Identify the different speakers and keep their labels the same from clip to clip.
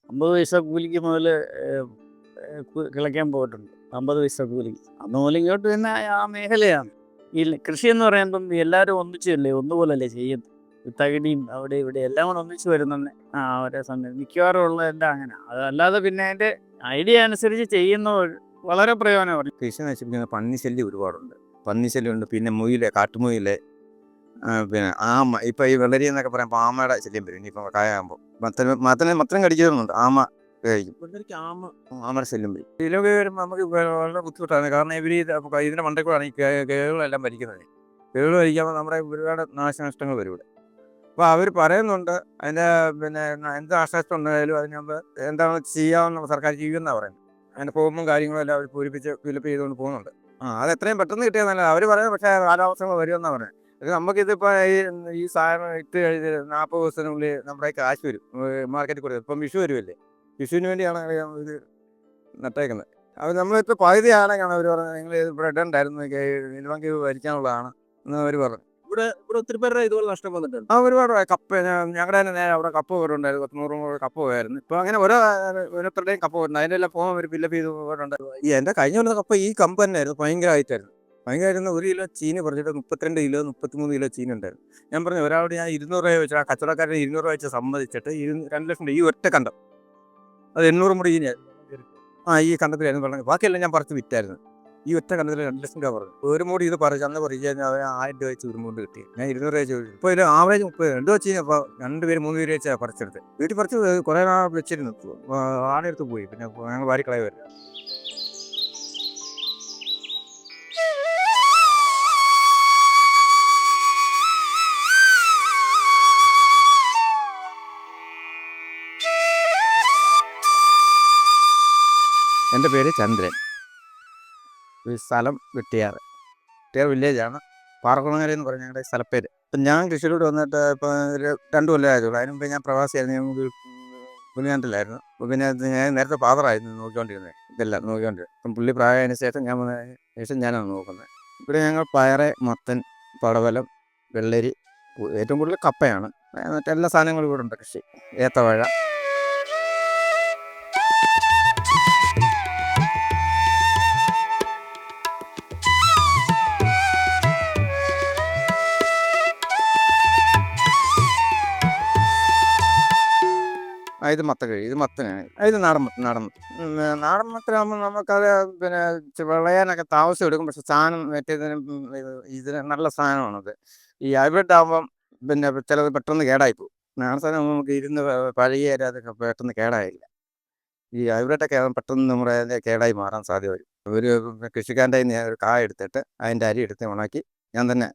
Speaker 1: 50 പൈസ കൂലിക്ക് മുതൽ കിളയ്ക്കാൻ പോയിട്ടുണ്ട്. 50 പൈസ കൂലിക്ക്. അന്ന് മുതൽ ഇങ്ങോട്ട് തന്നെ ആ മേഖലയാണ്. ഈ കൃഷി എന്ന് പറയുമ്പം എല്ലാവരും ഒന്നിച്ചല്ലേ ഒന്നുപോലല്ലേ ചെയ്യുന്നത്. തകിടിയും അവിടെ ഇവിടെ എല്ലാം കൂടെ ഒന്നിച്ച് വരുന്ന ഒരേ സമയം മിക്കവാറും ഉള്ളതെല്ലാം അങ്ങനെ. അതല്ലാതെ പിന്നെ അതിൻ്റെ ഐഡിയ അനുസരിച്ച് ചെയ്യുന്നവർ വളരെ പ്രയോജനമാണ്.
Speaker 2: കൃഷി നശിപ്പിക്കുന്ന പന്നി ശല്യം ഒരുപാടുണ്ട്. പന്നി ശല്യമുണ്ട്. പിന്നെ മുയില്, കാട്ടുമുയില്, പിന്നെ ആമ. ഇപ്പം ഈ വെള്ളരി എന്നൊക്കെ പറയുമ്പോൾ ആമയുടെ ശല്യം വരും. ഇനിയിപ്പോൾ കായാകുമ്പോൾ മത്തനം കടിക്കുന്നുണ്ട്. ആമ കഴിക്കും. ആമയുടെ ശല്യം വരും. ഇതിലൊക്കെ വരുമ്പോൾ നമുക്ക് വളരെ ബുദ്ധിമുട്ടാണ്. കാരണം ഇതിൻ്റെ മണ്ടയിൽ കൂടെയാണ് ഈ കേളുകളെല്ലാം ഭരിക്കുന്നത്. കേളുകൾ ഭരിക്കുമ്പോൾ നമ്മുടെ ഒരുപാട് നാശനഷ്ടങ്ങൾ വരും ഇവിടെ. അപ്പോൾ അവർ പറയുന്നുണ്ട് അതിൻ്റെ പിന്നെ എന്ത് നാശനഷ്ടം ഉണ്ടായാലും അതിന് മുമ്പ് എന്താണ് ചെയ്യാമെന്ന് സർക്കാർ ചെയ്യുമെന്നാണ് പറയുന്നത്. അതിൻ്റെ ഫോമും കാര്യങ്ങളും എല്ലാം അവർ പൂരിപ്പിച്ച് ഫിലപ്പ് ചെയ്തുകൊണ്ട് പോകുന്നുണ്ട്. അത് എത്രയും പെട്ടെന്ന് കിട്ടിയാൽ നല്ലത്. അവർ പറയുന്നത് പക്ഷേ കാലാവസ്ഥകൾ വരുമെന്നാണ് പറയുന്നത്. നമുക്കിതിപ്പോൾ ഈ സാധനം ഇട്ട് കഴിഞ്ഞ് 40 ദിവസത്തിനുള്ളിൽ നമ്മുടെ കാശ് വരും മാർക്കറ്റിൽ കൊടുക്കും. ഇപ്പം വിഷു വരുമല്ലേ, വിഷുവിന് വേണ്ടിയാണ് ഇത് നട്ടേക്കുന്നത്. അത് നമ്മളിപ്പോൾ പകുതിയാണെങ്കിൽ അവർ പറഞ്ഞത് നിങ്ങൾ ഇവിടെ ഇടണ്ടായിരുന്നു, ഇത് നമുക്ക് ഭരിക്കാനുള്ളതാണ് എന്ന് അവർ പറഞ്ഞു.
Speaker 1: ഇവിടെ ഒത്തിരി പേരുടെ ഇതുപോലെ നഷ്ടം വന്നിട്ടുണ്ട്.
Speaker 2: ഒരുപാട് കപ്പ ഞങ്ങളുടെ തന്നെ നേരെ അവിടെ കപ്പ പോയിട്ടുണ്ടായിരുന്നു. 100 കപ്പ പോയായിരുന്നു. ഇപ്പോൾ അങ്ങനെ ഓരോരുത്തരുടെയും കപ്പ പോയിട്ടുണ്ട്. അതിൻ്റെ എല്ലാം ഫോം അവർ ഫില്ലപ്പ് ചെയ്ത് പോയിട്ടുണ്ട്. എൻ്റെ കഴിഞ്ഞ കൊല്ലം കപ്പ ഈ കമ്പ് തന്നെയായിരുന്നു. ഭയങ്കരമായിട്ടായിരുന്നു. 1 കിലോ ചീനി പറിച്ചിട്ട് 32 കിലോ 33 കിലോ ചീനി ഉണ്ടായിരുന്നു. ഞാൻ പറഞ്ഞു ഒരാളോട് ഞാൻ 200 രൂപ വെച്ചാൽ ആ കച്ചവടക്കാരന് 200 രൂപ വെച്ച് സമ്മതിച്ചിട്ട് 2 ലക്ഷം രൂപ ഈ ഒറ്റ കണ്ടം അത് 800 മുടി ചീനിയായിരുന്നു. ഈ കണ്ടത്തിലായിരുന്നു പറഞ്ഞത്. ബാക്കിയെല്ലാം ഞാൻ പറിച്ച് വിറ്റായിരുന്നു. ഈ ഒറ്റ കണ്ടത്തിൽ 2 ലക്ഷം രൂപ പറഞ്ഞു. ഒരു മൂടി ഇത് പറിച്ച് അന്ന് പറിച്ച് കഴിഞ്ഞാൽ 1000 രൂപ വെച്ച് ഒരു മൂടി കിട്ടി. ഞാൻ 200 രൂപ വെച്ച്. ഇപ്പോൾ ഇതിൽ ആവറേജ് 30 2 വെച്ച് കഴിഞ്ഞപ്പോൾ 2 പേര് 3 പേര് വെച്ചാൽ പറിച്ചെടുത്ത് വീട്ടിൽ പറിച്ച് കുറേ നാൾ വെച്ചിരുന്നു. ആടെടുത്ത് പോയി. പിന്നെ ഞങ്ങൾ വാരിക്കളയ വരില്ല. എൻ്റെ പേര് ചന്ദ്രൻ. ഈ സ്ഥലം വെട്ടിയാറ് വില്ലേജാണ്. പാറക്കുളങ്ങര എന്ന് പറഞ്ഞ ഞങ്ങളുടെ സ്ഥലപ്പേര്. ഇപ്പം ഞാൻ കൃഷിയിലൂടെ വന്നിട്ട് ഇപ്പം 2 കൊല്ലമേ ആയതുള്ളൂ. അതിന് മുമ്പ് ഞാൻ പ്രവാസിയായിരുന്നു. ഞാൻ പുലിനാട്ടിലായിരുന്നു. അപ്പോൾ പിന്നെ ഞാൻ നേരത്തെ ഫാദറായിരുന്നു നോക്കിക്കൊണ്ടിരുന്നത്. ഇതെല്ലാം നോക്കിക്കൊണ്ടിരുന്നത്. ഇപ്പം പുള്ളി പ്രായമായതിനു ശേഷം ഞാനാണ് നോക്കുന്നത്. ഇവിടെ ഞങ്ങൾ പയറ്, മത്തൻ, പടവലം, വെള്ളരി, ഏറ്റവും കൂടുതൽ കപ്പയാണ്. മറ്റെല്ലാ സാധനങ്ങളും ഇവിടെ ഉണ്ട്. കൃഷി, ഏത്തവാഴ. ഇത് മത്തക്കഴി, ഇത് മത്തനാണ്. ഇത് നാടൻ മത്തനാകുമ്പോൾ നമുക്കത് പിന്നെ വിളയാനൊക്കെ താമസം എടുക്കും. പക്ഷെ സാധനം മറ്റേതിന് ഇതിന് നല്ല സാധനമാണത്. ഈ ഹൈബ്രിഡ് ആകുമ്പം പിന്നെ ചിലത് പെട്ടെന്ന് കേടായിപ്പോവും. നാടൻ സാധനം നമുക്ക് ഇരുന്ന് പഴകിയ അതൊക്കെ പെട്ടെന്ന് കേടായില്ല. ഈ ഹൈബ്രിഡൊക്കെ പെട്ടെന്ന് നമ്മുടെ കേടായി മാറാൻ സാധ്യത വരും. ഒരു കൃഷിക്കാരൻ്റെ കയ്യിൽ നിന്ന് ഒരു കായ എടുത്തിട്ട് അതിൻ്റെ അരി എടുത്ത് ഉണക്കി ഞാൻ തന്നെ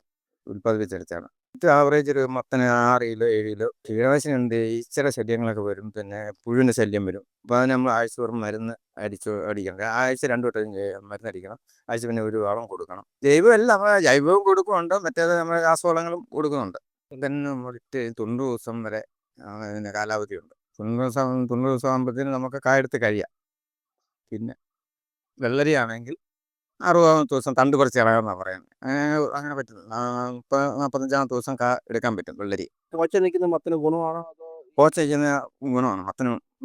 Speaker 2: ഉൽപ്പാദിപ്പിച്ചെടുത്താണ്. ആവറേജ് ഒരു മത്തന് 6 കിലോ 7 കിലോ. കീടനാശിനിയുണ്ട്. ഈച്ചറ ശല്യങ്ങളൊക്കെ വരും. പിന്നെ പുഴുവിൻ്റെ ശല്യം വരും. അപ്പോൾ അത് നമ്മൾ ആഴ്ച തോറും മരുന്ന് അടിക്കണം. ആഴ്ച 2 വട്ടം മരുന്നടിക്കണം. ആഴ്ച പിന്നെ ഒരു വളം കൊടുക്കണം. ജൈവവും കൊടുക്കുന്നുണ്ട്, മറ്റേത് നമ്മൾ രാസവളങ്ങളും കൊടുക്കുന്നുണ്ട്. തന്നെ നമ്മളിട്ട് 90 ദിവസം വരെ പിന്നെ കാലാവധിയുണ്ട്. 90 ദിവസം ആകുമ്പോഴത്തേനും നമുക്ക് കായെടുത്ത് കഴിയാം. പിന്നെ വെള്ളരിയാണെങ്കിൽ 60 ദിവസം തണ്ട് പറിച്ച് കളയാമെന്നാണ് പറയുന്നത്. അങ്ങനെ പറ്റും. 45 ദിവസം എടുക്കാൻ പറ്റും വെള്ളരി.
Speaker 1: പോച്ച നിൽക്കുന്ന മത്തന് ഗുണമാണോ അതോ
Speaker 2: പോച്ച നിൽക്കുന്ന ഗുണമാണ്.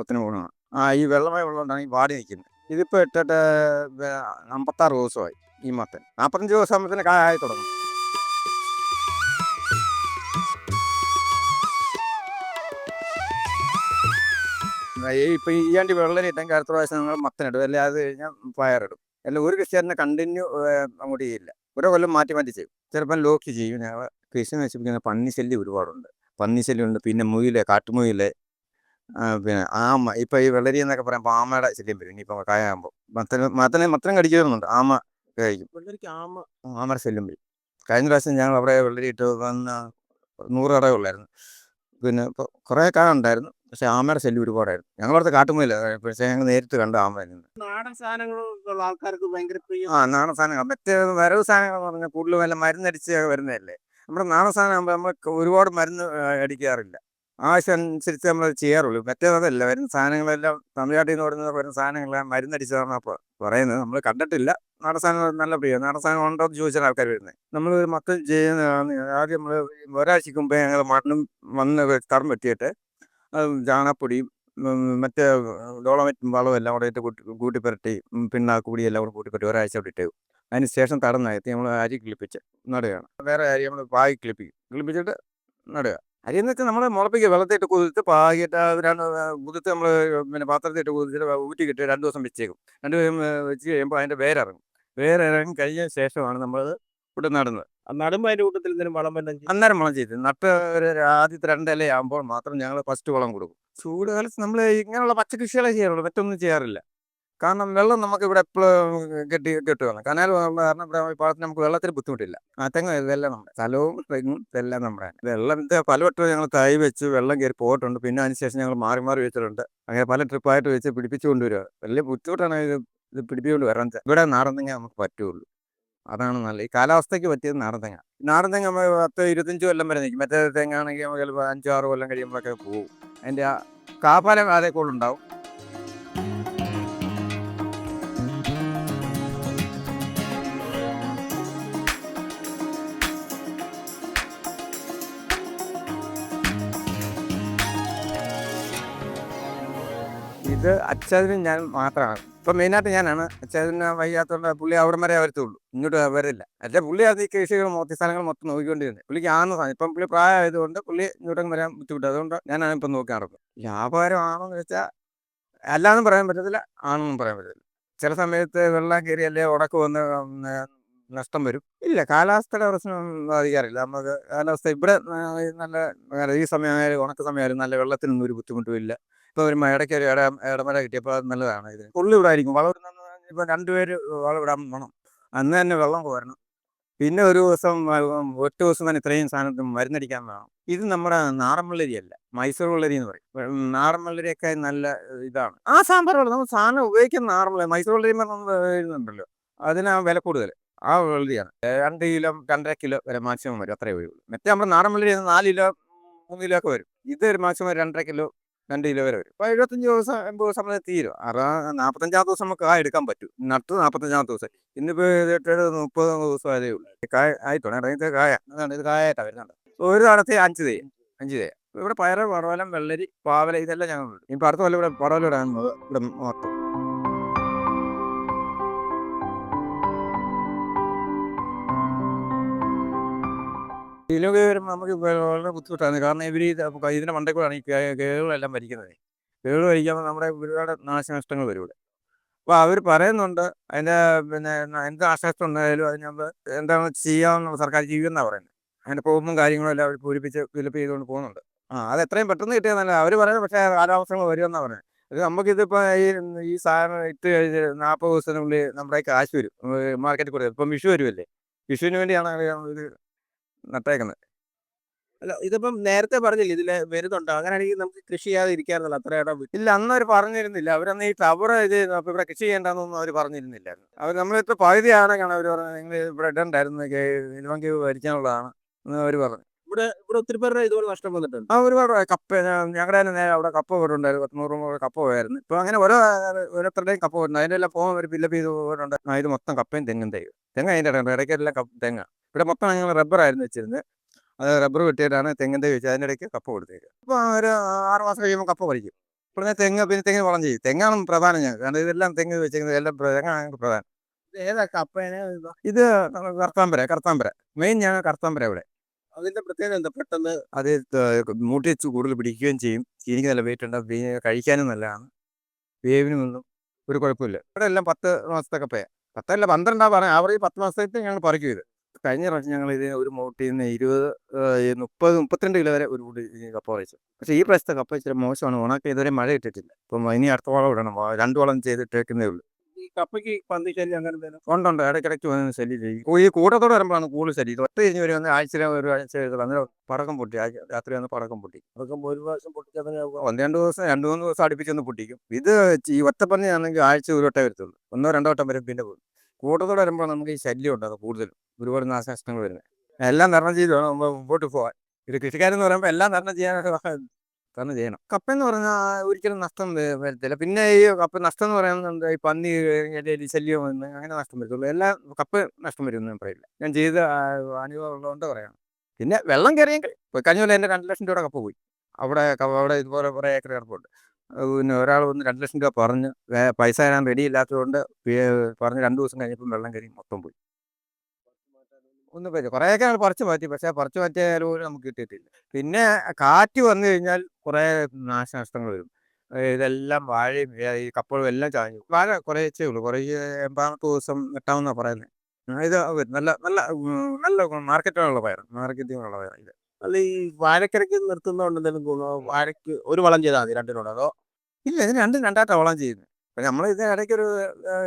Speaker 2: മത്തന് ഗുണമാണ്. ഈ വെള്ളമായി ഉള്ളതുകൊണ്ടാണ് ഈ വാടി നിൽക്കുന്നത്. ഇതിപ്പോൾ ഇട്ടിട്ട് 56 ദിവസമായി ഈ മത്തൻ. 45 ദിവസം ആകുമ്പോഴത്തേന് കായായി തുടങ്ങും. ഇപ്പം ഈ ആണ്ടി വെള്ളരി ഇട്ടെങ്കിൽ അടുത്ത പ്രാവശ്യം നമ്മൾ മത്തനിടും, അല്ലെങ്കിൽ അത് കഴിഞ്ഞാൽ പയറിടും. അല്ല ഒരു കൃഷിക്കാരനെ കണ്ടിന്യൂ അങ്ങോട്ട് ചെയ്യില്ല. ഓരോ കൊല്ലം മാറ്റി ചെയ്യും. ചിലപ്പം ലോക്ക് ചെയ്യും. കൃഷി നശിപ്പിക്കുന്ന പന്നി ശല്യം ഒരുപാടുണ്ട്. പന്നി ശല്യമുണ്ട്. പിന്നെ മുയില്, കാട്ടുമുയില്, പിന്നെ ആമ. ഇപ്പം ഈ വെള്ളരി എന്നൊക്കെ പറയുമ്പോൾ ആമയുടെ ശല്യം വരും. ഇനിയിപ്പോൾ കായാകുമ്പോൾ മത്തനം കടിക്കുന്നുണ്ട്. ആമ കഴിക്കും. ആമയുടെ ശല്യം വരും. കഴിഞ്ഞ പ്രാവശ്യം ഞങ്ങൾ അവിടെ വെള്ളരി ഇട്ട് വന്ന് 100 കട ഉള്ളായിരുന്നു. പിന്നെ ഇപ്പോൾ കുറേ കായ ഉണ്ടായിരുന്നു. പക്ഷേ ആമയുടെ ശല്യം ഒരുപാടായിരുന്നു. ഞങ്ങളടുത്ത് കാട്ടുമുയില്ല. പക്ഷേ ഞങ്ങൾ നേരിട്ട് കണ്ട ആമയായിരുന്നു.
Speaker 1: നാടൻ സാധനങ്ങളുള്ള ആൾക്കാർക്ക് ഭയങ്കര പ്രിയം.
Speaker 2: നാടൻ സാധനങ്ങൾ. മറ്റേ വരവ് സാധനങ്ങൾ എന്ന് പറഞ്ഞാൽ കൂടുതൽ വല്ല മരുന്നടിച്ച് വരുന്നതല്ലേ. നമ്മുടെ നാടൻ സാധനം ആകുമ്പോൾ നമ്മൾ ഒരുപാട് മരുന്ന് അടിക്കാറില്ല. ആവശ്യം അനുസരിച്ച് നമ്മൾ ചെയ്യാറുള്ളൂ. മറ്റേതല്ല, വരുന്ന സാധനങ്ങളെല്ലാം തമിഴ്നാട്ടിൽ നിന്ന് വരുന്ന സാധനങ്ങളെല്ലാം മരുന്നടിച്ചതാണ് പറയുന്നത്. നമ്മൾ കണ്ടിട്ടില്ല. നാടൻ സാധനം നല്ല പ്രിയം. നാടൻ സാധനം ഉണ്ടോ എന്ന് ചോദിച്ചാൽ ആൾക്കാർ വരുന്നത്. നമ്മൾ മൊത്തം ചെയ്യുന്നതാണ്. ആദ്യം നമ്മൾ ഒരാഴ്ചക്ക് മുമ്പേ ഞങ്ങൾ മണ്ണും തറം വെട്ടിയിട്ട് ചാണകപ്പൊടിയും മറ്റേ ഡോളമൈറ്റും വളവും എല്ലാം കൂടെ ഇട്ട് കൂട്ടിപ്പരട്ടി പിണ്ണാക്ക് കൂടി എല്ലാം കൂടെ കൂട്ടിപ്പരട്ടി ഒരാഴ്ച അവിടെ ഇട്ടേക്കും. അതിന് ശേഷം തടം നികത്തി നമ്മൾ അരി കിളിപ്പിച്ച് നടുകയാണ്. വേറെ അരി നമ്മൾ പാകി കിളിപ്പിച്ചിട്ട് നടുക. അരി എന്ന് വെച്ചാൽ നമ്മൾ മുളപ്പിക്കുക, വെള്ളത്തിട്ട് കുതിർത്ത് പാകിയിട്ട് കുതിർത്ത് നമ്മൾ പിന്നെ പാത്രത്തിലിട്ട് കുതിർത്തിട്ട് ഊറ്റിക്കിട്ട് 2 ദിവസം വെച്ചേക്കും. 2 ദിവസം വെച്ച് കഴിയുമ്പോൾ അതിൻ്റെ വേരിറങ്ങും. വേരിറങ്ങി കഴിഞ്ഞ ശേഷമാണ് നമ്മളത് ഇവിടെ നടുന്നത്.
Speaker 1: നടുമ്പോ അതിന്റെ കൂട്ടത്തിൽ എന്തെങ്കിലും വളം വല്ലതും ചെയ്യും?
Speaker 2: അന്നേരം വളം ചെയ്ത് നട്ട് ഒരു ആദ്യത്തെ 2 ഇലയാകുമ്പോൾ മാത്രം ഞങ്ങൾ ഫസ്റ്റ് വളം കൊടുക്കും. ചൂട് കാലത്ത് നമ്മൾ ഇങ്ങനെയുള്ള പച്ചക്കൃഷികളെ ചെയ്യാറുള്ളൂ, മറ്റൊന്നും ചെയ്യാറില്ല. കാരണം വെള്ളം നമുക്ക് ഇവിടെ എപ്പോഴും കിട്ടുകയാണ്. കനാൽ കാരണം ഇവിടെ ഈ ഭാഗത്ത് നമുക്ക് വെള്ളത്തിന് ബുദ്ധിമുട്ടില്ല. തെങ്ങ് ഇതെല്ലാം നമ്മുടെ സ്ഥലവും തെങ്ങും ഇതെല്ലാം നമ്മുടെ വെള്ളം പലവട്ടം ഞങ്ങൾ തൈ വെച്ച് വെള്ളം കയറി പോയിട്ടുണ്ട്. പിന്നെ അതിനുശേഷം ഞങ്ങൾ മാറി മാറി വെച്ചിട്ടുണ്ട്. അങ്ങനെ പല ട്രിപ്പായിട്ട് വെച്ച് പിടിപ്പിച്ചു കൊണ്ടുവരിക. വലിയ ബുദ്ധിമുട്ടാണ് ഇത് പിടിപ്പിച്ചുകൊണ്ട് വരാൻ. ഇവിടെ നാടൻ തെങ്ങ നമുക്ക് പറ്റുള്ളൂ. അതാണ് നല്ലത്. ഈ കാലാവസ്ഥയ്ക്ക് പറ്റിയത് നാടൻ തെങ്ങ. നാടൻ തെങ്ങ് നമ്മൾ 10-25 കൊല്ലം വരെ നിൽക്കും. മറ്റേ തെങ്ങാണെങ്കിൽ നമുക്ക് ചിലപ്പോൾ 5-6 കൊല്ലം കഴിയുമ്പോഴൊക്കെ പോകും. അതിൻ്റെ ആ കാഫലം അതേക്കൂടെ ഉണ്ടാവും. ഇത് അച്ഛനും ഞാൻ മാത്രമാണ്. ഇപ്പം മെയിനായിട്ട് ഞാനാണ്. അച്ഛന് വയ്യാത്തതുകൊണ്ട് പുള്ളി അവിടെ വരെ വരത്തുള്ളൂ, ഇങ്ങോട്ട് വരില്ല. അല്ലെ പുള്ളി അത് ഈ കൃഷികൾ മൊത്തം സ്ഥലങ്ങൾ മൊത്തം നോക്കിക്കൊണ്ടിരുന്നത്. പുള്ളിക്ക് ആണെന്ന് സാധനം ഇപ്പം പുള്ളി പ്രായമായതുകൊണ്ട് പുള്ളി ഇങ്ങോട്ടും വരാൻ ബുദ്ധിമുട്ട്. അതുകൊണ്ട് ഞാനാണ് ഇപ്പം നോക്കാറുള്ളത്. വ്യാപാരമാണോന്ന് വെച്ചാൽ അല്ലാന്നും പറയാൻ പറ്റത്തില്ല, ആണെന്നും പറയാൻ പറ്റത്തില്ല. ചില സമയത്ത് വെള്ളം കയറി അല്ലെ ഉടക്ക് വന്ന് നഷ്ടം വരും. ഇല്ല, കാലാവസ്ഥയുടെ പ്രശ്നം ബാധിക്കാറില്ല. നമുക്ക് കാലാവസ്ഥ ഇവിടെ നല്ല ഈ സമയമായാലും ഉണക്ക സമയമായാലും നല്ല വെള്ളത്തിനൊന്നും ഒരു ബുദ്ധിമുട്ടും ഇല്ല. ഇപ്പോൾ ഒരു ഇടയ്ക്ക് ഒരു ഇടമഴ കിട്ടിയപ്പോൾ അത് നല്ലതാണ്. ഇത് പുള്ളി ഇവിടെ ആയിരിക്കും വളം ഇടുന്ന. ഇപ്പം 2 പേര് വളം ഇടാൻ വേണം, അന്ന് തന്നെ വെള്ളം കോരണം. പിന്നെ ഒരു ദിവസം ഒറ്റ ദിവസം തന്നെ ഇത്രയും സാധനത്തിന് മരുന്നടിക്കാൻ വേണം. ഇത് നമ്മുടെ നാടൻ വെള്ളരിയല്ല, മൈസൂർ വെള്ളരി എന്ന് പറയും. നാടൻ വെള്ളരിയൊക്കെ നല്ല ഇതാണ്. ആ സാമ്പാർ വെള്ളം നമ്മൾ സാധനം ഉപയോഗിക്കുന്ന നാടൻ വെള്ളരി. മൈസൂർ വെള്ളരി എഴുതുന്നുണ്ടല്ലോ, അതിന് വില കൂടുതൽ. ആ വെള്ളരിയാണ് 2 കിലോ 2.5 കിലോ വരെ മാക്സിമം വരും, അത്രയേ വരുള്ളൂ. മറ്റേ നമ്മുടെ നാടൻ വെള്ളരി 4 കിലോ 3 കിലോ ഒക്കെ വരും. ഇത് ഒരു മാക്സിമം 2.5 കിലോ 2 കിലോ വരെ വരും. അപ്പോൾ 75 ദിവസം 80 ദിവസം നമ്മൾ തീരും. 45 ദിവസം നമുക്ക് കായ എടുക്കാൻ പറ്റും. നട്ട് 45 ദിവസം. ഇന്നിപ്പോൾ ഇതിട്ട് 30 ദിവസം അതേ ഉള്ളൂ. കായ ആയിട്ടുണ്ട്. ഇറങ്ങിയ കായ അതാണ്, ഇത് കായായിട്ടാണ് വരുന്നുണ്ട്. ഒരു തടത്തിൽ 5 തൈ. ഇവിടെ പയറ്, പടവലം, വെള്ളരി, പാവല ഇതെല്ലാം ഞങ്ങളുണ്ട്. ഇപ്പം അടുത്ത കൊല്ലം ഇവിടെ പടവലം ഇടാൻ ഇവിടെ മൊത്തം. ഇതിലൊക്കെ വരുമ്പോൾ നമുക്ക് വളരെ ബുദ്ധിമുട്ടാണ്. കാരണം ഇതിൻ്റെ മണ്ടയിൽ കൂടെയാണ് ഈ കേളുകളെല്ലാം ഭരിക്കുന്നത്. കേള് ഭരിക്കുമ്പോൾ നമ്മുടെ ഒരുപാട് നാശനഷ്ടങ്ങൾ വരും ഇവിടെ. അപ്പോൾ അവർ പറയുന്നുണ്ട് അതിൻ്റെ പിന്നെ എന്ത് നാശനഷ്ടം ഉണ്ടായാലും അതിന് നമ്മൾ എന്താണ് ചെയ്യാമെന്ന് സർക്കാർ ചെയ്യുമെന്നാണ് പറയുന്നത്. അതിൻ്റെ ഫോമും കാര്യങ്ങളും എല്ലാം അവർ പൂരിപ്പിച്ച് ഫിലപ്പ് ചെയ്തുകൊണ്ട് പോകുന്നുണ്ട്. അത് എത്രയും പെട്ടെന്ന് കിട്ടിയാൽ നല്ല. അവർ പറയുന്നത് പക്ഷേ കാലാവസ്ഥകൾ വരുമെന്നാണ് പറയുന്നത്. അത് നമുക്കിതിപ്പോൾ ഈ സാധനം ഇട്ട് കഴിഞ്ഞ് 40 ദിവസത്തിനുള്ളിൽ നമ്മുടെ കാശ് വരും മാർക്കറ്റിൽ കൂടെ. ഇപ്പം വിഷു വരുമല്ലേ, വിഷുവിന് വേണ്ടിയാണ് ഇത് നട്ടേക്കുന്നത്.
Speaker 1: അല്ല, ഇതിപ്പം നേരത്തെ പറഞ്ഞില്ലേ ഇതില് വരുന്നുണ്ടോ? അങ്ങനെയാണെങ്കിൽ നമുക്ക് കൃഷി ചെയ്യാതെ ഇരിക്കാറുണ്ടല്ലോ, അത്ര ഇടം വിട്ട്.
Speaker 2: ഇല്ല, അന്ന് അവർ പറഞ്ഞിരുന്നില്ല. അവരന്ന് ഈ ടവർ ഇത് അപ്പോൾ ഇവിടെ കൃഷി ചെയ്യേണ്ടെന്നൊന്നും അവർ പറഞ്ഞിരുന്നില്ലായിരുന്നു. അവർ നമ്മളിപ്പോൾ പകുതിയാണെന്നാണ് അവർ പറഞ്ഞത്. നിങ്ങൾ ഇവിടെ ഇടണ്ടായിരുന്നു, ഇല്ലെങ്കിൽ ഭരിക്കാനുള്ളതാണ് എന്ന് അവർ പറഞ്ഞു.
Speaker 1: ഇവിടെ ഒത്തിരി പേരുടെ ഇതുപോലെ നഷ്ടം വന്നിട്ടുണ്ട്.
Speaker 2: ഒരുപാട് കപ്പ ഞങ്ങളുടെ തന്നെ നേരെ അവിടെ കപ്പ പോയിട്ടുണ്ടായിരുന്നു. 100 കപ്പ പോയായിരുന്നു. ഇപ്പോൾ അങ്ങനെ ഓരോരുത്തരുടെയും കപ്പ പോയിട്ടുണ്ട്. അതിൻ്റെ എല്ലാം ഫോം അവർ ഫില്ലപ്പ് ചെയ്ത് പോയിട്ടുണ്ട്. ഇത് മൊത്തം കപ്പയും തെങ്ങും തെങ്ങ് അതിൻ്റെ ഇടയ്ക്കെല്ലാം തെങ്ങ. ഇവിടെ മൊത്തം ഞങ്ങൾ റബ്ബറായിരുന്നു വെച്ചിരുന്നത്. അത് റബ്ബർ വെട്ടിയിട്ടാണ് തെങ്ങിൻ തൈ വെച്ച് അതിൻ്റെ ഇടയ്ക്ക് കപ്പ കൊടുത്തേക്കുക. ഇപ്പോൾ ഒരു 6 മാസം കഴിയുമ്പോൾ കപ്പ പറിക്കും. പിന്നെ തെങ്ങിന് വളം ചെയ്യും. തെങ്ങാണ് പ്രധാനം ഞങ്ങൾക്ക്. കാരണം ഇതെല്ലാം തെങ്ങ് വെച്ചിരിക്കുന്നത് എല്ലാം തെങ്ങാണ് പ്രധാനം.
Speaker 1: ഏതാ കപ്പേനെ?
Speaker 2: ഇത് കർത്താമ്പര മെയിൻ. ഞങ്ങൾ കർത്താമ്പര ഇവിടെ.
Speaker 1: അതിന്റെ പ്രത്യേകത എന്താ? പെട്ടെന്ന്
Speaker 2: അത് മൂട്ടി വെച്ച് കൂടുതൽ പിടിക്കുകയും ചെയ്യും. ചീനിക്ക് നല്ല വെയിറ്റ് ഉണ്ട്. കഴിക്കാനും നല്ലതാണ്. വേവിനൊന്നും ഒരു കുഴപ്പമില്ല. ഇവിടെ എല്ലാം 10 മാസത്തെ കപ്പയാണ്. 10 അല്ല 12 പറഞ്ഞത്. ആവറേജ് 10 മാസത്തെ ഞങ്ങൾ പറിക്കും ഇത്. കഴിഞ്ഞ പ്രാവശ്യം ഞങ്ങൾ ഇത് ഒരു മൂട്ടിൽ നിന്ന് 32 കിലോ വരെ ഒരു കൂടി കപ്പ പറിച്ചു. പക്ഷേ ഈ പ്രാവശ്യത്തെ കപ്പ ഇച്ചിരി മോശമാണ്. ഉണക്കം ഇതുവരെ മഴ ഇട്ടിട്ടില്ല. ഇപ്പം ഇനി അടുത്ത വളം ഇടണം. 2 വളം ചെയ്തിട്ടേക്കുന്നേ ഉള്ളൂ.
Speaker 1: ഈ കപ്പയ്ക്ക് പന്നി ശല്യം അങ്ങനെ എന്തെങ്കിലും?
Speaker 2: ഉണ്ട്. ഇടയ്ക്കിടയ്ക്ക് വന്ന് ശല്യം ചെയ്യും. ഈ കൂട്ടത്തോടെ വരുമ്പോഴാണ് കൂടുതൽ ശല്യം. ഒറ്റ കഴിഞ്ഞ് വരുമ്പോൾ ഒരു ആഴ്ച അന്നേരം പടക്കം പൊട്ടി. രാത്രി വന്ന് പടക്കം പൊട്ടി.
Speaker 1: അതൊക്കെ ഒരു പ്രാവശ്യം പൊട്ടിച്ചാൽ
Speaker 2: 1-2 ദിവസം 2-3 ദിവസം അടുപ്പിച്ചൊന്ന് പൊട്ടിക്കും. ഇത് ഈ ഒറ്റപ്പന്നി ആണെങ്കിൽ ആഴ്ച ഒരു വട്ടം വരത്തുള്ളൂ. 1-2 വട്ടം വരും, പിന്നെ പോകും. കൂട്ടത്തോടെ വരുമ്പോൾ നമുക്ക് ഈ ശല്യം ഉണ്ടാകും കൂടുതലും. ഒരുപാട് നാശനഷ്ടങ്ങൾ വരുന്നത്. എല്ലാം തരണം ചെയ്ത് വേണം നമ്മൾ മുമ്പോട്ട് പോകാൻ. ഇത് കൃഷിക്കാരെന്ന് പറയുമ്പോൾ എല്ലാം തരണം ചെയ്യണം. കപ്പ എന്ന് പറഞ്ഞാൽ ഒരിക്കലും നഷ്ടം വരത്തില്ല. പിന്നെ ഈ കപ്പ നഷ്ടം എന്ന് പറയുന്നത് ഈ പന്നി ശല്യം വന്ന് അങ്ങനെ നഷ്ടം വരത്തുള്ളൂ. എല്ലാം കപ്പ നഷ്ടം വരുമെന്ന് ഞാൻ പറയില്ല. ഞാൻ ചെയ്ത അനുഭവം ഉള്ളതുകൊണ്ട് പറയണം. പിന്നെ വെള്ളം കയറിയെങ്കിൽ കഴിഞ്ഞ പോലെ എൻ്റെ 2 ലക്ഷം രൂപയുടെ കപ്പ പോയി. അവിടെ ഇതുപോലെ കുറേ ഏക്കർ കിടപ്പുണ്ട്. പിന്നെ ഒരാൾ വന്ന് 2 ലക്ഷം രൂപ പറഞ്ഞ് പൈസ തരാൻ റെഡി ഇല്ലാത്തതുകൊണ്ട് പറഞ്ഞ് 2 ദിവസം കഴിഞ്ഞപ്പോൾ വെള്ളം കയറി മൊത്തം പോയി. ഒന്നും പറ്റില്ല. കുറേയൊക്കെ ഞങ്ങൾ പറിച്ചു മാറ്റി. പക്ഷേ പറിച്ചു മാറ്റിയ ഇല പോലും നമുക്ക് കിട്ടിയിട്ടില്ല. പിന്നെ കാറ്റ് വന്നു കഴിഞ്ഞാൽ കുറേ നാശനഷ്ടങ്ങൾ വരും. ഇതെല്ലാം വാഴയും ഈ കപ്പകളും എല്ലാം ചാഞ്ഞു. വാഴ കുറേച്ചേ ഉള്ളൂ. കുറേ 80ാമത്തെ ദിവസം വെട്ടാമെന്നാണ് പറയുന്നത്. ഇത് നല്ല നല്ല നല്ല മാർക്കറ്റിനുള്ള പയറാണ്. മാർക്കറ്റിങ്ങുള്ള പയറാണ് ഇത്.
Speaker 3: അല്ല ഈ വാഴക്കരയ്ക്ക് നിർത്തുന്നതുകൊണ്ട് എന്തെങ്കിലും ഗുണമോ? വാഴയ്ക്ക് ഒരു വളം ചെയ്താൽ മതി രണ്ടിനോട്, അതോ?
Speaker 2: ഇല്ല, ഇതിന് രണ്ടായിട്ടാണ് വളം ചെയ്യുന്നത്. അപ്പം നമ്മൾ ഇത് ഇടയ്ക്കൊരു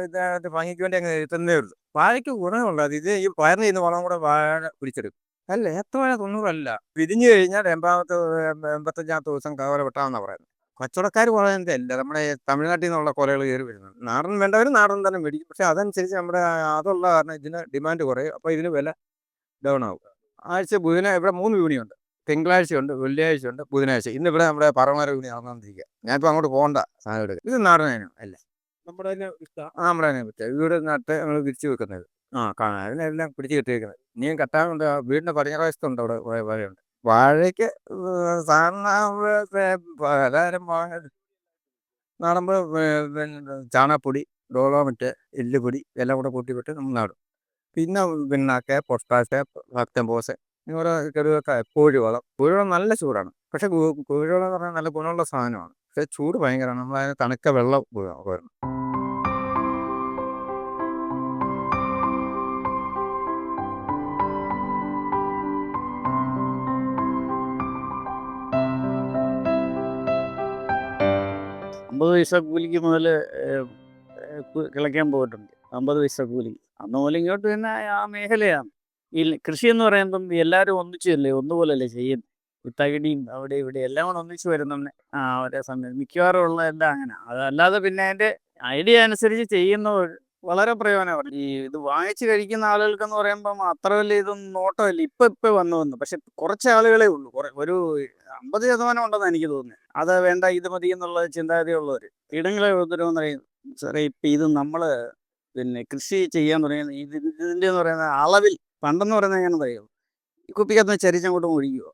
Speaker 2: ഇതായിട്ട് ഭംഗിക്ക് വേണ്ടി അങ്ങ് എത്തുന്നേ ഉള്ളൂ. വാഴയ്ക്ക് ഗുണമുണ്ട്. അത് ഇത് ഈ പയറിന് ചെയ്യുന്ന വളം കൂടെ വാഴ പിടിച്ചെടുക്കും. അല്ല, ഏത്തവാഴ 90 അല്ല. വിരിഞ്ഞു കഴിഞ്ഞാൽ 85ാമത്തെ ദിവസം കവല വെട്ടാമെന്നാണ് പറയുന്നത്. കച്ചവടക്കാർ പറയുന്നത് അല്ല, നമ്മുടെ തമിഴ്നാട്ടിൽ നിന്നുള്ള കുലകൾ കയറി വരുന്നത്. നാടൻ വേണ്ടവർ നാടൻ തന്നെ മേടിക്കും. പക്ഷേ അതനുസരിച്ച് നമ്മുടെ അതുള്ള കാരണം ഇതിന് ഡിമാൻഡ് കുറയും. അപ്പോൾ ഇതിന് വില ഡൗൺ ആവും. ഇവിടെ 3 വിപണിയുണ്ട്. തിങ്കളാഴ്ചയുണ്ട്, വെള്ളിയാഴ്ചയുണ്ട്, ബുധനാഴ്ച. ഇന്ന് ഇവിടെ നമ്മുടെ പറവണ വിപണി നടന്നുകൊണ്ടിരിക്കുക. ഞാനിപ്പോൾ അങ്ങോട്ട് പോകണ്ട സാധനം എടുക്കുക. ഇത് നാടനാണ് അല്ല,
Speaker 3: നമ്മുടെ തന്നെ
Speaker 2: നമ്മുടെ തന്നെ പറ്റുക. ഇവിടെ നട്ട് നമ്മൾ വിരിച്ച് വെക്കുന്നത്. കാണാം, അതിനെല്ലാം പിടിച്ച് കെട്ടിയിരിക്കുന്നത്. ഇനിയും കെട്ടാറുണ്ട്. വീടിൻ്റെ പടിഞ്ഞാറവശത്തുണ്ട് അവിടെ കുറേ വാഴയുണ്ട്. വാഴയ്ക്ക് സാധാരണ എല്ലാവരും നാടുമ്പോൾ ചാണകപ്പൊടി, ഡോളോമറ്റ്, എല്ലുപൊടി എല്ലാം കൂടെ കൂട്ടിവിട്ട് നമ്മൾ നടും. പിന്നെ പിണ്ണാക്ക്, പൊട്ടാഷ്, ഫാക്ടംഫോസ്, ഓരോ കെടുവൊക്കെ. കോഴിവളം നല്ല ചൂടാണ്. പക്ഷേ കോഴിവളം എന്ന് പറഞ്ഞാൽ നല്ല ഗുണമുള്ള സാധനമാണ്. പക്ഷേ ചൂട് ഭയങ്കരമാണ്. നമ്മളതിന് തണുത്ത വെള്ളം വരണം.
Speaker 1: അമ്പത് പൈസ കൂലിക്ക് മുതൽ കിളയ്ക്കാൻ പോയിട്ടുണ്ട്. 50 പൈസ കൂലിക്ക്. അന്ന് മുതൽ ഇങ്ങോട്ട് തന്നെ ആ മേഖലയാണ്. ഈ കൃഷി എന്ന് പറയുമ്പം എല്ലാവരും ഒന്നിച്ചല്ലേ, ഒന്നുപോലല്ലേ ചെയ്യുന്നത്. ഈ തകിടിയും അവിടെ ഇവിടെ എല്ലാം കൂടെ ഒന്നിച്ച് വരുന്ന ഒരേ സമയം മിക്കവാറും ഉള്ള എല്ലാം അങ്ങനെ. അതല്ലാതെ പിന്നെ അതിൻ്റെ ഐഡിയ അനുസരിച്ച് ചെയ്യുന്നവർ വളരെ പ്രയോജനമാണ്. ഈ ഇത് വാങ്ങിച്ച് കഴിക്കുന്ന ആളുകൾക്കെന്ന് പറയുമ്പം അത്ര വലിയ ഇതൊന്നും നോട്ടമില്ല. ഇപ്പം വന്നു. പക്ഷെ കുറച്ച് ആളുകളേ ഉള്ളൂ. ഒരു 50% ഉണ്ടെന്ന് എനിക്ക് തോന്നുന്നത്. അത് വേണ്ട, ഇത് മതി എന്നുള്ള ചിന്താഗതിയുള്ളവർ. കീടങ്ങളെ ഉപദ്രവം സാറേ, ഇപ്പം ഇത് നമ്മൾ പിന്നെ കൃഷി ചെയ്യാൻ തുടങ്ങിയത് ഇതിൻ്റെ എന്ന് പറയുന്ന അളവിൽ. പണ്ടെന്ന് പറയുന്നത് എങ്ങനെ അറിയാം, ഈ കുപ്പിക്കകത്ത് ചരിച്ചങ്ങോട്ടും ഒഴിക്കുക.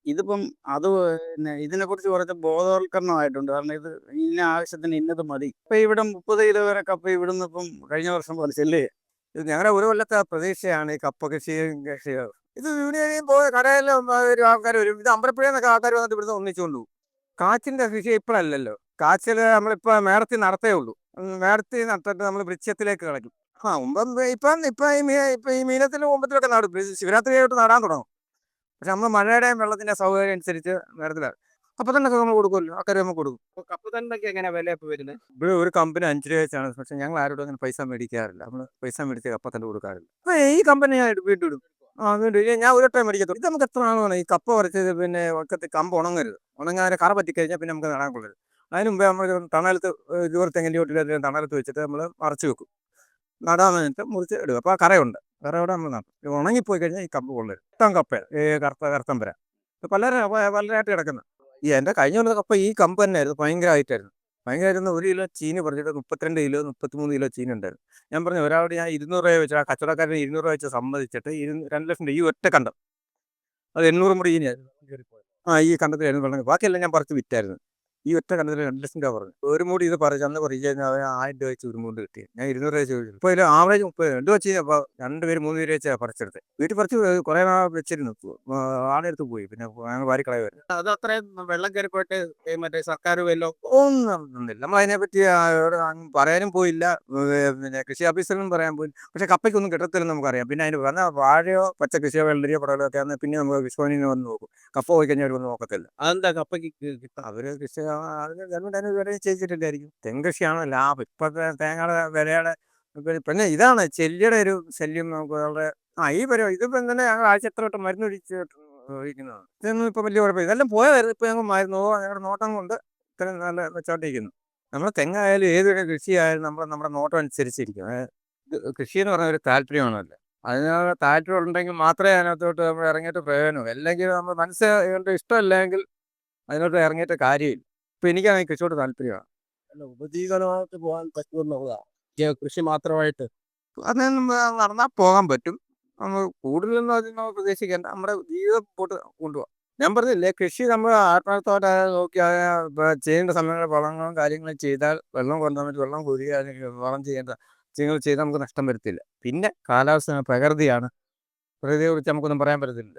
Speaker 1: ഇതിപ്പം അത് പിന്നെ ഇതിനെക്കുറിച്ച് കുറച്ച് ബോധവൽക്കരണമായിട്ടുണ്ട്. കാരണം ഇത് ഇന്ന ആവശ്യത്തിന് ഇന്നത് മതി. ഇപ്പം ഇവിടെ 30 കിലോ വരെ കപ്പ ഇവിടുന്ന് ഇപ്പം കഴിഞ്ഞ വർഷം പറിച്ചല്ലേ.
Speaker 2: ഇത് ഞങ്ങളുടെ ഒരു കൊല്ലത്തെ പ്രതീക്ഷയാണ് ഈ കപ്പ കൃഷിയും. ഇത് യൂണിയനിൽ പോയ കടയിലും ആൾക്കാർ വരും. ഇത് അമ്പലപ്പുഴയെന്നൊക്കെ ആൾക്കാർ വന്നിട്ട് ഇവിടുന്ന് ഒന്നിച്ചുകൊണ്ടു പോകും. കാച്ചിൻ്റെ കൃഷി ഇപ്പോഴല്ലല്ലോ. കാച്ചിൽ നമ്മളിപ്പോൾ മേടത്തിൽ നടത്തേ ഉള്ളൂ. മേടത്തിൽ നട്ടിട്ട് നമ്മൾ വൃക്ഷത്തിലേക്ക് കളയ്ക്കും. ഇപ്പം ഈ മീനത്തിലും കുമ്പത്തിലൊക്കെ നടും. ശിവരാത്രിയായിട്ട് നടാൻ തുടങ്ങും. പക്ഷെ നമ്മൾ മഴയുടെയും വെള്ളത്തിൻ്റെ സൗകര്യം അനുസരിച്ച് മേടത്തിലാണ്. അപ്പം തന്നെ നമ്മൾ കൊടുക്കുമല്ലോ, ആൾക്കാർ നമുക്ക് കൊടുക്കും.
Speaker 3: അപ്പോൾ കപ്പ തണ്ടൊക്കെ എങ്ങനെയാണ് വില ഇപ്പോൾ വരുന്നത്?
Speaker 2: ഇവിടെ ഒരു കമ്പനി 5 രൂപ വെച്ചാണ്. പക്ഷെ ഞങ്ങൾ ആരോടും അങ്ങനെ പൈസ മേടിക്കാറില്ല. നമ്മൾ പൈസ മേടിച്ച് കപ്പ തന്നെ കൊടുക്കാറില്ല. അപ്പോൾ ഈ കമ്പനി ഞാൻ വീണ്ടും ഇടും. വീണ്ടും ഞാൻ ഒരു വട്ടം മേടിക്കത്തുള്ളൂ. ഇത് നമുക്ക് എത്ര നാളാണ് ഈ കപ്പ പറിച്ചത്. പിന്നെ ഒക്കത്ത് കമ്പ് ഉണങ്ങരുത്. ഉണങ്ങാതെ കറ പറ്റിക്കഴിഞ്ഞാൽ പിന്നെ നമുക്ക് നടാൻ കൊള്ളരുത്. അതിന് മുമ്പേ നമ്മൾ തണലത്ത് ഇതുപോലെ തെങ്ങിൻ്റെ ചോട്ടിൽ തണലത്ത് വെച്ചിട്ട് നമ്മൾ മറച്ച് വെക്കും. നടാൻ വേണ്ടിയിട്ട് മുറിച്ച് ഇടുക. അപ്പോൾ ആ കറയുണ്ട്. കറയോടെ നമ്മൾ നടും. ഉണങ്ങിപ്പോയി കഴിഞ്ഞാൽ ഈ കമ്പ് കൊള്ളരുത്. ഇഷ്ടം കപ്പയാണ് കറുത്തമ്പര. പലരായിട്ട് കിടക്കുന്ന എൻ്റെ കഴിഞ്ഞ കൊല്ലത്തെ കപ്പ ഈ കമ്പ് തന്നെയായിരുന്നു. ഭയങ്കരമായിട്ടായിരുന്നു. 1 കിലോ ചീനി പറിച്ചിട്ട് 32 കിലോ 33 കിലോ ചീനി ഉണ്ടായിരുന്നു. ഞാൻ പറഞ്ഞു ഒരാളോട് ഞാൻ 200 രൂപ വെച്ച്, ആ കച്ചവടക്കാരന് 200 രൂപ വെച്ച് സമ്മതിച്ചിട്ട് 2 ലക്ഷം രൂപ ഈ ഒറ്റ കണ്ടം. അത് 800 മുറി ചീനിയായിരുന്നു. ഈ കണ്ടത്തിൽ 700 ബാക്കിയെല്ലാം ഞാൻ പറിച്ച് വിറ്റായിരുന്നു. ഈ ഒറ്റ കണ്ടത്തിൽ 2 ലക്ഷം രൂപ പറഞ്ഞു. ഒരു മൂടി ഇത് പറിച്ച് അന്ന് പറിച്ച് കഴിഞ്ഞാൽ 1000 രൂപ വെച്ച് ഒരു മൂട് കിട്ടി. ഞാൻ 200 രൂപ വെച്ച് ചോദിച്ചു. ഇപ്പോൾ ഇതിൽ ആവറേജ് 30 2 വെച്ച് അപ്പോൾ 2 പേര് 3 പേര് വെച്ചാൽ പറിച്ചെടുത്ത്. വീട്ടിൽ പറിച്ച് കുറേ നാൾ വെച്ചിരുന്നു. ആളെടുത്ത് പോയി. പിന്നെ ഞങ്ങൾ വാരിക്കളയുമായിരുന്നു.
Speaker 3: അത് അത്രയും വെള്ളം കയറി പോയിട്ട് മറ്റേ സർക്കാർ വല്ലോ
Speaker 2: ഒന്നും നടന്നില്ല. നമ്മൾ അതിനെപ്പറ്റി പറയാനും പോയില്ല. പിന്നെ കൃഷി ഓഫീസറിനും പറയാൻ പോയില്ല. പക്ഷേ കപ്പയ്ക്കൊന്നും കിട്ടത്തില്ലെന്ന് നമുക്കറിയാം. പിന്നെ അതിന് പറഞ്ഞാൽ വാഴയോ പച്ച കൃഷിയോ വെള്ളരിയോ പടവലോ ഒക്കെ ആണെങ്കിൽ പിന്നെ നമ്മൾ കൃഷിഭവനിൽ വന്ന് നോക്കും. കപ്പ പോയി കഴിഞ്ഞാൽ അവർ വന്ന് നോക്കത്തില്ല.
Speaker 3: അതെന്താ കപ്പയ്ക്ക്
Speaker 2: അവർ കൃഷി ഗവൺമെൻറ് അതിന് വില ചെയ്തിട്ടില്ലായിരിക്കും. തെങ്കൃഷിയാണോ ലാഭം. ഇപ്പോഴത്തെ തേങ്ങയുടെ വിലയുടെ പിന്നെ ഇതാണ് ചെല്ലിയുടെ ഒരു ശല്യം. നമുക്ക് വളരെ ഈ പരിപാടി ഇതിപ്പോൾ തന്നെ ഞങ്ങൾ ആഴ്ച എത്ര വട്ടം മരുന്ന് ഒഴിക്കുന്നതാണ്. ഇതൊന്നും ഇപ്പോൾ വലിയ കുഴപ്പമില്ല. ഇതെല്ലാം പോയായിരുന്നു. ഇപ്പോൾ ഞങ്ങൾ മരുന്ന് ഞങ്ങളുടെ നോട്ടം കൊണ്ട് ഇത്രയും നല്ല മെച്ചോട്ടിരിക്കുന്നു. നമ്മുടെ തെങ്ങായാലും ഏതൊരു കൃഷിയായാലും നമ്മുടെ നോട്ടം അനുസരിച്ചിരിക്കും. കൃഷി എന്ന് പറഞ്ഞ ഒരു താല്പര്യമാണല്ലോ. അതിനോട് താല്പര്യം ഉണ്ടെങ്കിൽ മാത്രമേ അതിനകത്തോട്ട് നമ്മൾ ഇറങ്ങിയിട്ട് പ്രയോജനം. അല്ലെങ്കിൽ നമ്മൾ മനസ്സിൽ ഇഷ്ടമല്ലെങ്കിൽ അതിനോട്ട് ഇറങ്ങിയിട്ട് കാര്യമില്ല. ഇപ്പോൾ എനിക്കാണെങ്കിൽ കൃഷിയോട് താല്പര്യമാണ്.
Speaker 3: ഉപജീവനമായിട്ട് പോകാൻ പറ്റുമെന്നുള്ളതാണ് കൃഷി മാത്രമായിട്ട്.
Speaker 2: അതിനൊന്നും നടന്നാൽ പോകാൻ പറ്റും. നമ്മൾ കൂടുതലൊന്നും അതിന് പ്രതീക്ഷിക്കേണ്ട. നമ്മുടെ ജീവിതം പോട്ട് കൊണ്ടുപോകാം. ഞാൻ പറഞ്ഞില്ലേ, കൃഷി നമ്മൾ ആത്മാർത്ഥമായിട്ട് നോക്കി ചെയ്യേണ്ട സമയങ്ങളിൽ വളങ്ങളും കാര്യങ്ങളും ചെയ്താൽ വെള്ളം കൊണ്ടുവന്നിട്ട് വെള്ളം കോരുക, അല്ലെങ്കിൽ വളം ചെയ്യേണ്ട ചെയ്താൽ നമുക്ക് നഷ്ടം വരത്തില്ല. പിന്നെ കാലാവസ്ഥ പ്രകൃതിയാണ്, പ്രകൃതിയെ കുറിച്ച് നമുക്കൊന്നും പറയാൻ പറ്റത്തില്ല.